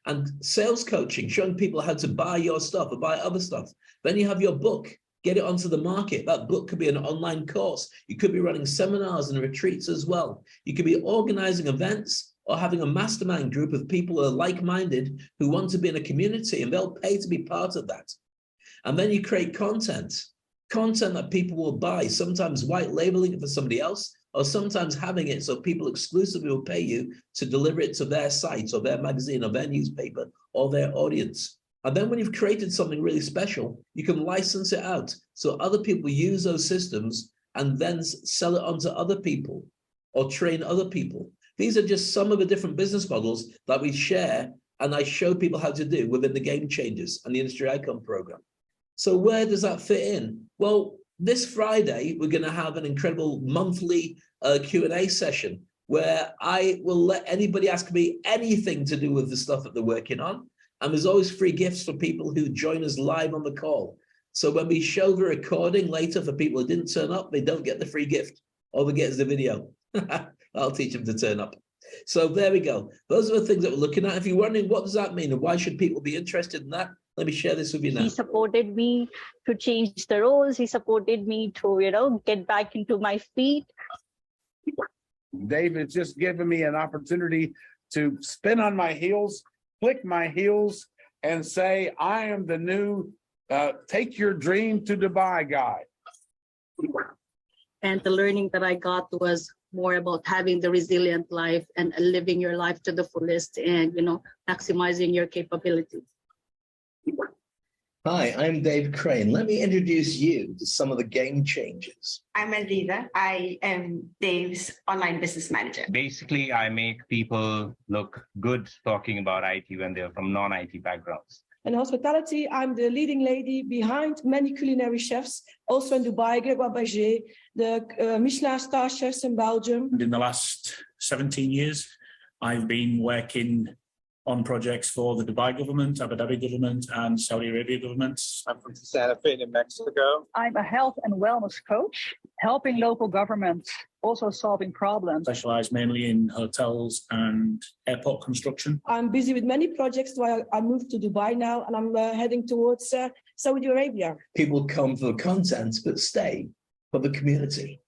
and sales coaching, showing people how to buy your stuff or buy other stuff. Then you have your book, get it onto the market. That book could be an online course. You could be running seminars and retreats as well. You could be organizing events or having a mastermind group of people who are like-minded who want to be in a community, and they'll pay to be part of that. And then you create content that people will buy, sometimes white labeling it for somebody else, or sometimes having it so people exclusively will pay you to deliver it to their site or their magazine or their newspaper or their audience. And then when you've created something really special, you can license it out so other people use those systems and then sell it on to other people or train other people. These are just some of the different business models that we share and I show people how to do within the Game Changers and the Industry Icon program. So where does that fit in? Well, this Friday, we're going to have an incredible monthly Q&A session where I will let anybody ask me anything to do with the stuff that they're working on. And there's always free gifts for people who join us live on the call. So when we show the recording later for people who didn't turn up, they don't get the free gift. All they get is the video. I'll teach them to turn up. So there we go. Those are the things that we're looking at. If you're wondering what does that mean and why should people be interested in that, let me share this with you now. He supported me to change the roles. He supported me to, get back into my feet. Dave has just given me an opportunity to spin on my heels, click my heels, and say, I am the new take your dream to Dubai guy. And the learning that I got was more about having the resilient life and living your life to the fullest and, maximizing your capabilities. Hi, I'm Dave Crane. Let me introduce you to some of the game changers. I'm Aziza. I am Dave's online business manager. Basically, I make people look good talking about IT when they're from non-IT backgrounds. In hospitality, I'm the leading lady behind many culinary chefs, also in Dubai, Grégoire Berger, the Michelin star chefs in Belgium. In the last 17 years, I've been working on projects for the Dubai government, Abu Dhabi government, and Saudi Arabia government. I'm from Santa Fe in Mexico. I'm a health and wellness coach, helping local governments, also solving problems. Specialised mainly in hotels and airport construction. I'm busy with many projects, so I moved to Dubai now, and I'm heading towards Saudi Arabia. People come for the content, but stay for the community.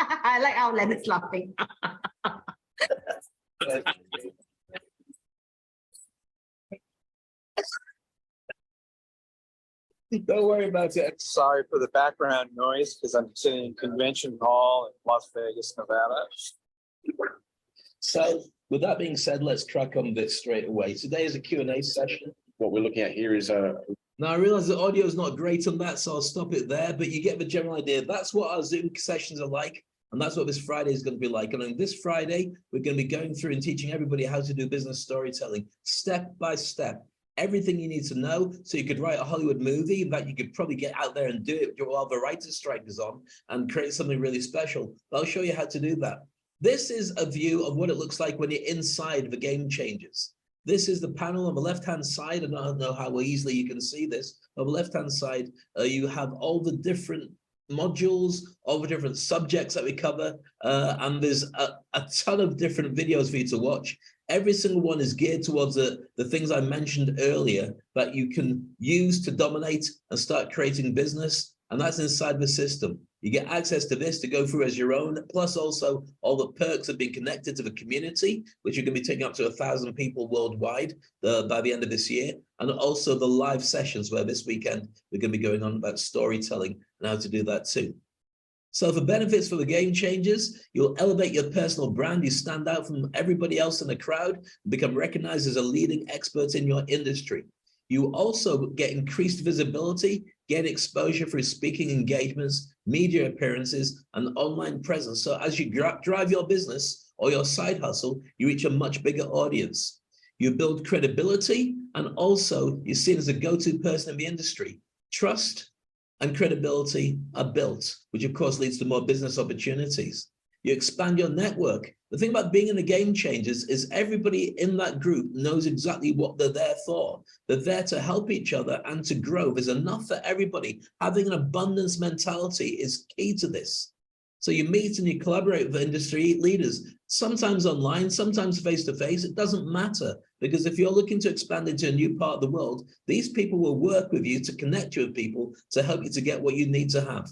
I like how Leonard's laughing. Don't worry about it. Sorry for the background noise because I'm sitting in Convention Hall in Las Vegas, Nevada. So with that being said, let's crack on this straight away. Today is a Q&A session. What we're looking at here is Now, I realize the audio is not great on that, so I'll stop it there, but you get the general idea. That's what our Zoom sessions are like, and that's what this Friday is going to be like. And on this Friday, we're going to be going through and teaching everybody how to do business storytelling, step by step. Everything you need to know, so you could write a Hollywood movie. In fact, you could probably get out there and do it while the writer's strike is on and create something really special. I'll show you how to do that. This is a view of what it looks like when you're inside the Game Changers. This is the panel on the left-hand side, and I don't know how easily you can see this. On the left-hand side, you have all the different modules, all the different subjects that we cover, and there's a ton of different videos for you to watch. Every single one is geared towards the things I mentioned earlier that you can use to dominate and start creating business, and that's inside the system. You get access to this to go through as your own, plus also all the perks of being connected to the community, which are going to be taking up to 1,000 people worldwide by the end of this year, and also the live sessions where this weekend we're going to be going on about storytelling and how to do that too. So for benefits for the game changers, you'll elevate your personal brand. You stand out from everybody else in the crowd, become recognized as a leading expert in your industry. You also get increased visibility, gain exposure through speaking engagements, media appearances, and online presence. So as you drive your business or your side hustle, you reach a much bigger audience. You build credibility, and also you're seen as a go-to person in the industry. Trust and credibility are built, which of course leads to more business opportunities. You expand your network. The thing about being in the Game Changers is everybody in that group knows exactly what they're there for. They're there to help each other and to grow. There's enough for everybody. Having an abundance mentality is key to this. So you meet and you collaborate with industry leaders, sometimes online, sometimes face-to-face. It doesn't matter, because if you're looking to expand into a new part of the world, these people will work with you to connect you with people to help you to get what you need to have.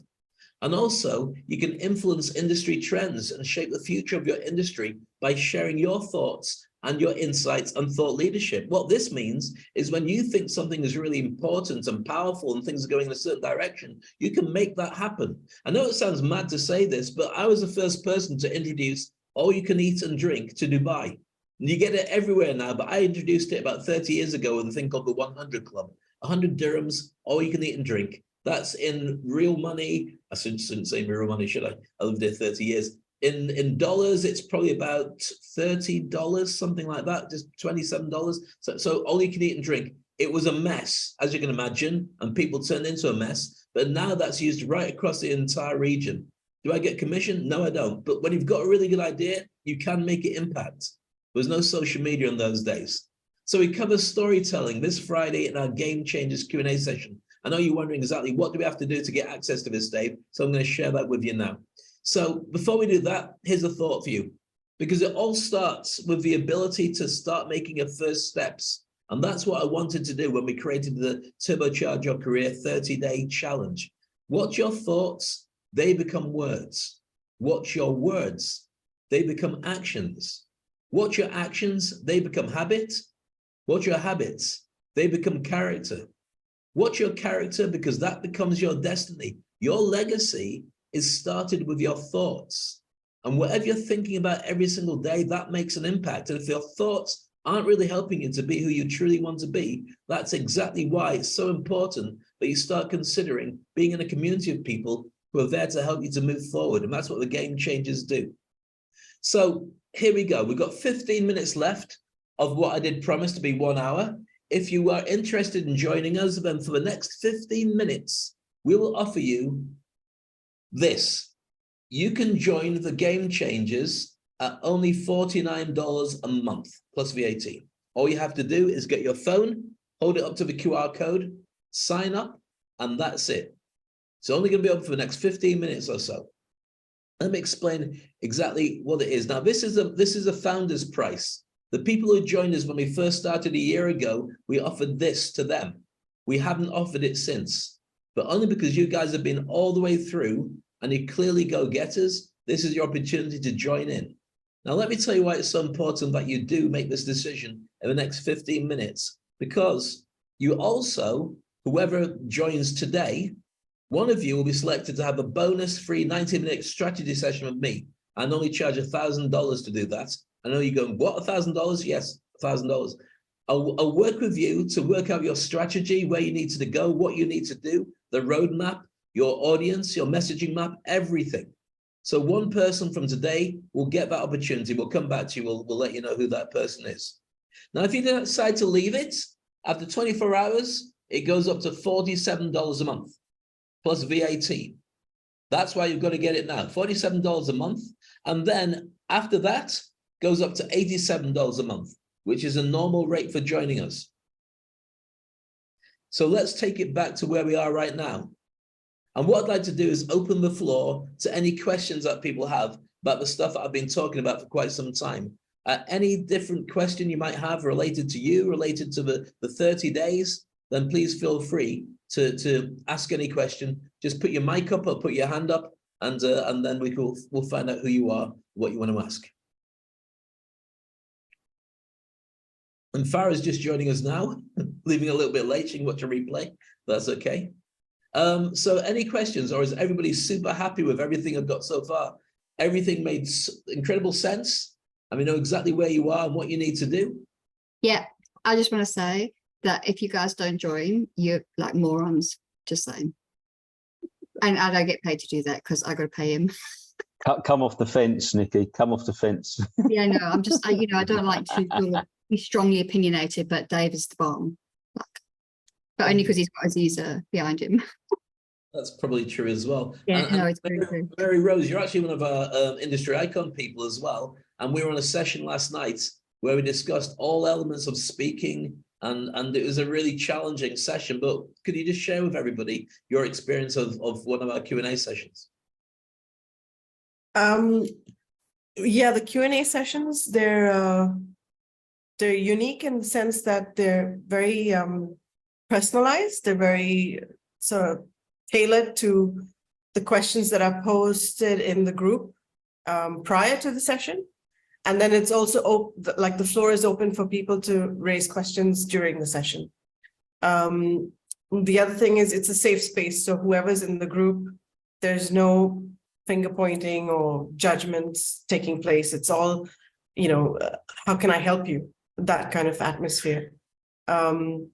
And also, you can influence industry trends and shape the future of your industry by sharing your thoughts and your insights and thought leadership. What this means is when you think something is really important and powerful and things are going in a certain direction, you can make that happen. I know it sounds mad to say this, but I was the first person to introduce all you can eat and drink to Dubai. And you get it everywhere now, but I introduced it about 30 years ago with a thing called the 100 Club. 100 dirhams, all you can eat and drink. That's in real money. I shouldn't say real money, should I? I lived there 30 years. In dollars, it's probably about $30, something like that, just $27. So all you can eat and drink. It was a mess, as you can imagine, and people turned into a mess. But now that's used right across the entire region. Do I get commission? No, I don't. But when you've got a really good idea, you can make it impact. There was no social media in those days. So we cover storytelling this Friday in our Game Changers Q&A session. I know you're wondering exactly what do we have to do to get access to this, Dave? So I'm going to share that with you now. So before we do that, here's a thought for you, because it all starts with the ability to start making your first steps. And that's what I wanted to do when we created the Turbocharge Your Career 30-day challenge. What's your thoughts? They become words. What's your words? They become actions. What's your actions? They become habits. What's your habits? They become character. What's your character? Because that becomes your destiny. Your legacy is started with your thoughts. And whatever you're thinking about every single day, that makes an impact. And if your thoughts aren't really helping you to be who you truly want to be, that's exactly why it's so important that you start considering being in a community of people who are there to help you to move forward. And that's what the Game Changers do. So here we go. We've got 15 minutes left of what I did promise to be 1 hour. If you are interested in joining us, then for the next 15 minutes, we will offer you this. You can join the Game Changers at only $49 a month, plus VAT. All you have to do is get your phone, hold it up to the QR code, sign up, and that's it. It's only going to be open for the next 15 minutes or so. Let me explain exactly what it is. Now, this is a founder's price. The people who joined us when we first started a year ago, we offered this to them. We haven't offered it since, but only because you guys have been all the way through and you clearly go-getters. This is your opportunity to join in. Now, let me tell you why it's so important that you do make this decision in the next 15 minutes, because you also, whoever joins today, one of you will be selected to have a bonus free 90-minute strategy session with me. I only charge $1,000 to do that. I know you're going, what, $1,000? Yes, $1,000. I'll work with you to work out your strategy, where you need to go, what you need to do, the roadmap, your audience, your messaging map, everything. So one person from today will get that opportunity. We'll come back to you. We'll let you know who that person is. Now, if you decide to leave it, after 24 hours, it goes up to $47 a month, plus VAT. That's why you've got to get it now, $47 a month. And then after that, goes up to $87 a month, which is a normal rate for joining us. So let's take it back to where we are right now. And what I'd like to do is open the floor to any questions that people have about the stuff that I've been talking about for quite some time. Any different question you might have related to you, related to the 30 days, then please feel free to ask any question. Just put your mic up or put your hand up, and then we'll find out who you are, what you want to ask. And Farah's just joining us now, leaving a little bit late. She can watch a replay. That's okay. So any questions, or is everybody super happy with everything I've got so far? Everything made incredible sense, and we know exactly where you are and what you need to do. Yeah, I just want to say that if you guys don't join, you're like morons, just saying. And I don't get paid to do that because I got to pay him. Come off the fence, Nikki. Come off the fence. Yeah, no, I'm just, you know, I don't like to sort of be strongly opinionated, but Dave is the bomb. Like, but only because he's got Aziza behind him. That's probably true as well. Yeah, and no, it's very true. Mary Rose, you're actually one of our industry icon people as well. And we were on a session last night where we discussed all elements of speaking, and it was a really challenging session. But could you just share with everybody your experience of one of our Q&A sessions? Yeah, the Q&A sessions, they're unique in the sense that they're very personalized. They're very sort of tailored to the questions that are posted in the group prior to the session. And then it's also like the floor is open for people to raise questions during the session. The other thing is it's a safe space. So whoever's in the group, there's no finger pointing or judgments taking place. It's all, you know, how can I help you? That kind of atmosphere. And,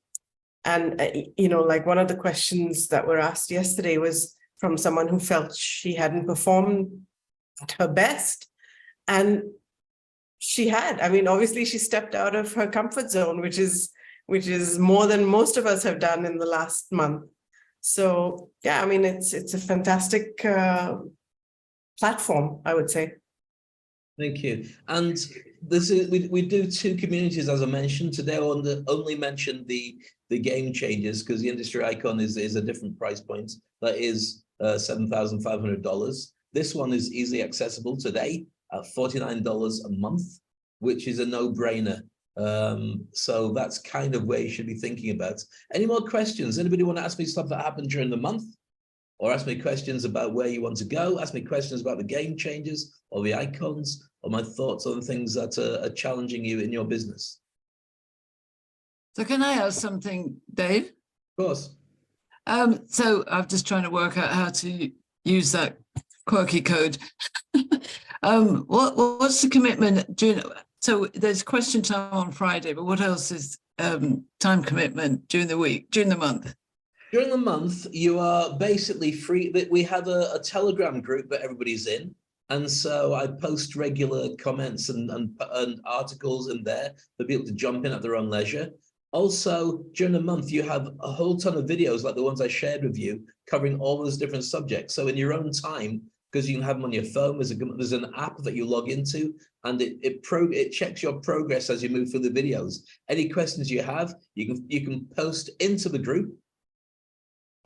you know, like one of the questions that were asked yesterday was from someone who felt she hadn't performed at her best. And she had. I mean, obviously she stepped out of her comfort zone, which is more than most of us have done in the last month. So yeah, I mean, it's a fantastic platform, I would say. Thank you. And this is we do two communities, as I mentioned today. I only mentioned the game changers because the industry icon is a different price point. That is $7,500. This one is easily accessible today at $49 a month, which is a no-brainer. So that's kind of where you should be thinking about. Any more questions? Anybody want to ask me stuff that happened during the month? Or ask me questions about where you want to go? Ask me questions about the game changes or the icons or my thoughts on things that are challenging you in your business. So can I ask something, Dave? Of course. So I'm just trying to work out how to use that quirky code. What's the commitment during? So there's question time on Friday, but what else is time commitment during the week, during the month? During the month, you are basically free. We have a Telegram group that everybody's in. And so I post regular comments and articles in there for people to jump in at their own leisure. Also, during the month, you have a whole ton of videos like the ones I shared with you, covering all those different subjects. So in your own time, because you can have them on your phone, there's an app that you log into, and it checks your progress as you move through the videos. Any questions you have, you can post into the group,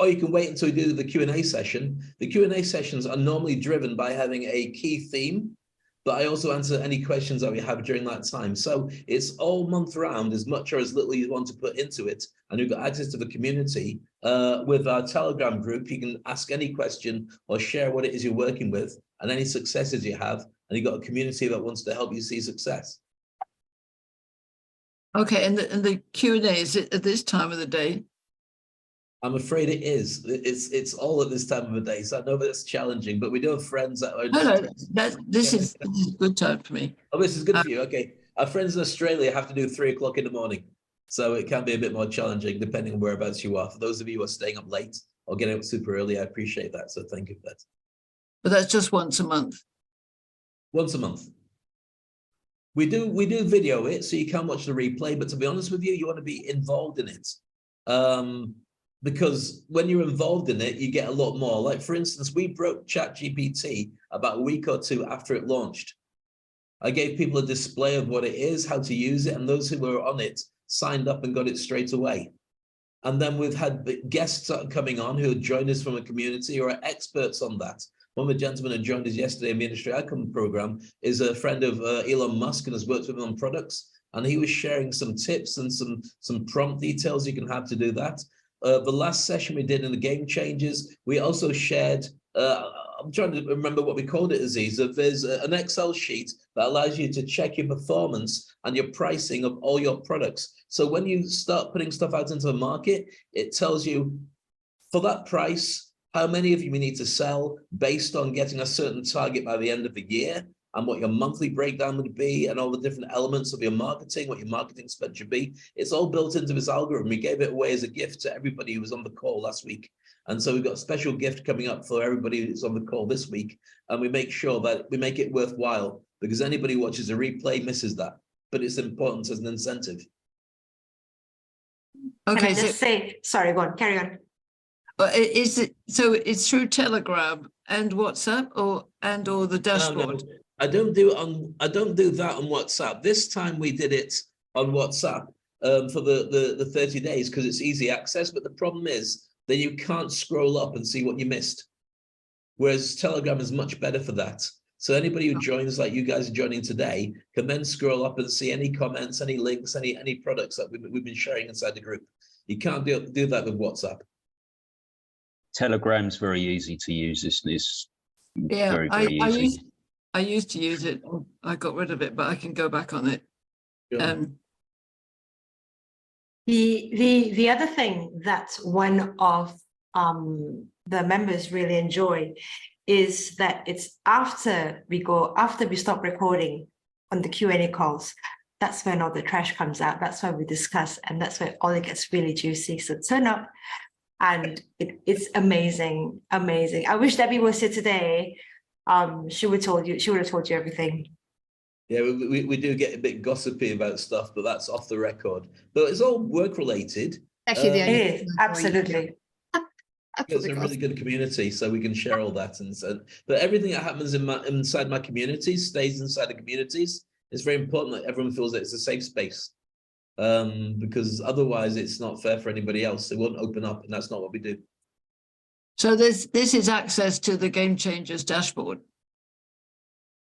or you can wait until we do the Q&A session. The Q&A sessions are normally driven by having a key theme, but I also answer any questions that we have during that time. So it's all month round, as much or as little you want to put into it. And you've got access to the community. With our Telegram group, you can ask any question or share what it is you're working with and any successes you have. And you've got a community that wants to help you see success. Okay, and the Q&A, is it at this time of the day? I'm afraid it is. It's all at this time of the day. So I know that's challenging, but we do have friends that are. No, this is a good time for me. Oh, this is good for you. Okay. Our friends in Australia have to do 3 o'clock in the morning. So it can be a bit more challenging depending on whereabouts you are. For those of you who are staying up late or getting up super early, I appreciate that. So thank you for that. But that's just once a month. Once a month. We do video it, so you can watch the replay, but to be honest with you, you want to be involved in it. Because when you're involved in it, you get a lot more. Like, for instance, we broke ChatGPT about a week or 2 after it launched. I gave people a display of what it is, how to use it, and those who were on it signed up and got it straight away. And then we've had guests coming on who had joined us from a community or are experts on that. One of the gentlemen who joined us yesterday in the Industry Icon program is a friend of Elon Musk and has worked with him on products. And he was sharing some tips and some prompt details you can have to do that. The last session we did in the game changes, we also shared, I'm trying to remember what we called it, Aziz. There's an Excel sheet that allows you to check your performance and your pricing of all your products. So when you start putting stuff out into the market, it tells you for that price, how many of you need to sell based on getting a certain target by the end of the year, and what your monthly breakdown would be, and all the different elements of your marketing, what your marketing spend should be. It's all built into this algorithm. We gave it away as a gift to everybody who was on the call last week. And so we've got a special gift coming up for everybody who's on the call this week. And we make sure that we make it worthwhile, because anybody who watches a replay misses that. But it's important as an incentive. Can Okay, I so just say, sorry, go on, carry on. is it, so it's through Telegram and WhatsApp or the dashboard? No, I don't do that on WhatsApp. This time we did it on WhatsApp for the 30 days because it's easy access. But the problem is that you can't scroll up and see what you missed. Whereas Telegram is much better for that. So anybody who joins, like you guys are joining today, can then scroll up and see any comments, any links, any products that we've been sharing inside the group. You can't do that with WhatsApp. Telegram's very easy to use. It's Yeah, very, very easy. I used to use it. I got rid of it, but I can go back on it. Yeah. The other thing that one of the members really enjoy is that it's after we stop recording on the Q&A calls. That's when all the trash comes out. That's why we discuss, and that's where all it gets really juicy. So turn up, and it's amazing, amazing. I wish Debbie was here today. She would have told you everything. Yeah, we do get a bit gossipy about stuff, but that's off the record. But it's all work related. Actually, the only It is, absolutely. It's a really good community, so we can share all that. And so, but everything that happens inside my communities stays inside the communities. It's very important that everyone feels that it's a safe space, because otherwise it's not fair for anybody else. They won't open up, and that's not what we do. So this is access to the Game Changers dashboard.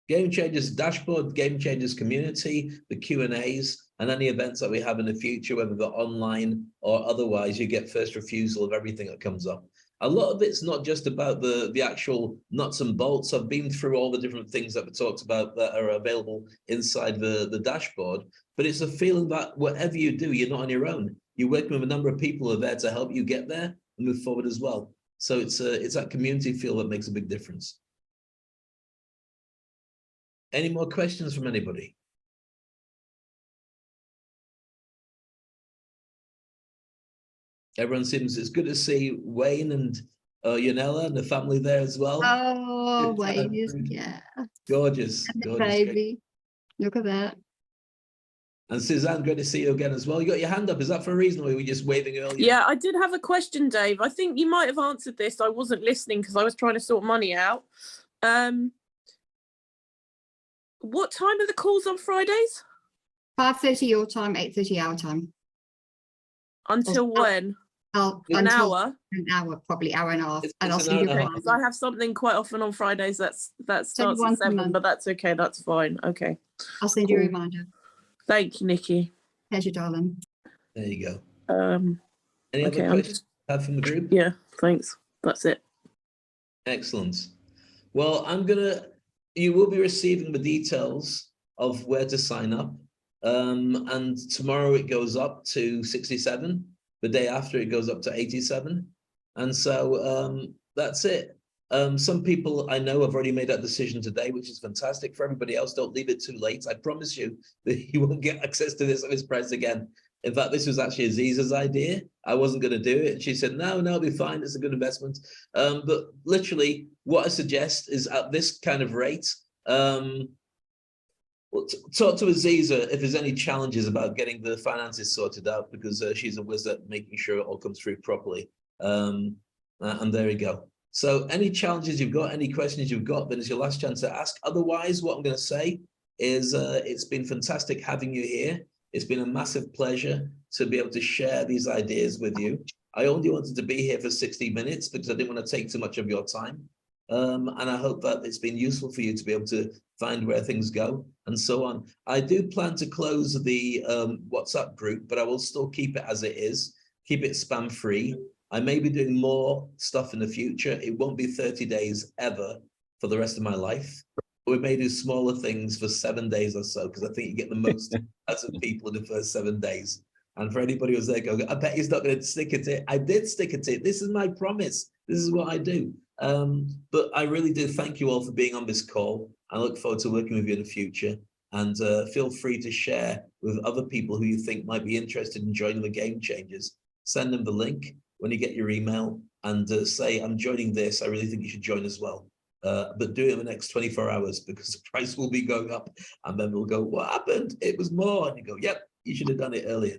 Game Changers dashboard, Game Changers community, the Q&As, and any events that we have in the future, whether they're online or otherwise, you get first refusal of everything that comes up. A lot of it's not just about the actual nuts and bolts. I've been through all the different things that we talked about that are available inside the dashboard, but it's a feeling that whatever you do, you're not on your own. You're working with a number of people who are there to help you get there and move forward as well. So it's that community feel that makes a big difference. Any more questions from anybody? Everyone seems, it's good to see Wayne and Yanela and the family there as well. Oh, Wayne is, yeah. Gorgeous, And the gorgeous. baby. Look at that. And Suzanne, great to see you again as well. You got your hand up. Is that for a reason, or were you just waving earlier? Yeah, I did have a question, Dave. I think you might have answered this. I wasn't listening because I was trying to sort money out. What time are the calls on Fridays? 5:30 your time, 8:30 our time. Until when? An hour? An hour, probably hour and a half. And I'll an send you hour and a a half. Because I have something quite often on Fridays that starts once at a 7, month. but that's okay. That's fine. Okay. I'll send you a Cool. reminder. Thank you, Nikki. Pleasure, darling. There you go. Any Okay, other questions you have from the group? Yeah, thanks. That's it. Excellent. Well, you will be receiving the details of where to sign up. And tomorrow it goes up to 67. The day after it goes up to 87. And so that's it. Some people I know have already made that decision today, which is fantastic. For everybody else, don't leave it too late. I promise you that you won't get access to this at this price again. In fact, this was actually Aziza's idea. I wasn't going to do it. And she said, no, it'll be fine. It's a good investment. But literally what I suggest is at this kind of rate, talk to Aziza if there's any challenges about getting the finances sorted out, because she's a wizard making sure it all comes through properly. And there you go. So any challenges you've got, any questions you've got, then it's your last chance to ask. Otherwise, what I'm going to say is it's been fantastic having you here. It's been a massive pleasure to be able to share these ideas with you. I only wanted to be here for 60 minutes because I didn't want to take too much of your time. And I hope that it's been useful for you to be able to find where things go and so on. I do plan to close the WhatsApp group, but I will still keep it as it is, keep it spam free. I may be doing more stuff in the future. It won't be 30 days ever for the rest of my life. We may do smaller things for 7 days or so, because I think you get the most out of people in the first 7 days. And for anybody who's there going, I bet he's not going to stick at it. I did stick at it. This is my promise. This is what I do. But I really do thank you all for being on this call. I look forward to working with you in the future. And feel free to share with other people who you think might be interested in joining the Game Changers. Send them the link when you get your email and say, I'm joining this. I really think you should join as well. But do it in the next 24 hours because the price will be going up. And then we'll go, what happened? It was more. And you go, yep, you should have done it earlier.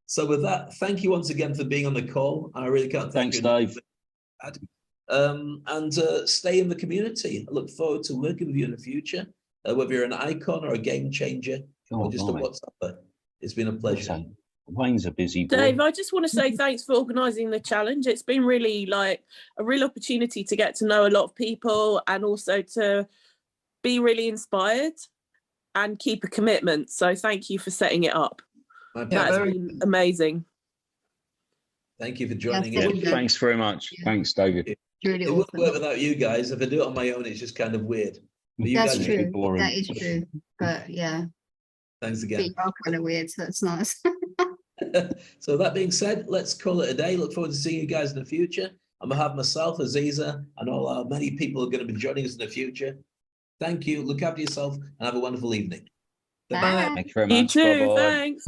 So with that, thank you once again for being on the call. I really can't thank you. Thanks, Dave. And stay in the community. I look forward to working with you in the future, whether you're an icon or a game changer or just a WhatsApper. It's been a pleasure. Wayne's a busy boy. Dave, I just want to say thanks for organising the challenge. It's been really like a real opportunity to get to know a lot of people and also to be really inspired and keep a commitment. So thank you for setting it up. That's been amazing. Thank you for joining us. us. Thanks very much. Yeah. Thanks, David. It wouldn't work without you guys. If I do it on my own, it's just kind of weird. But you That's guys true. That is true. But yeah. Thanks again. But you're kind of weird, so that's nice. So that being said, let's call it a day. Look forward to seeing you guys in the future. I'm going to have myself, Aziza, and all our many people who are going to be joining us in the future. Thank you. Look after yourself and have a wonderful evening. Bye. Thank you very much. You too. Bye-bye. Thanks.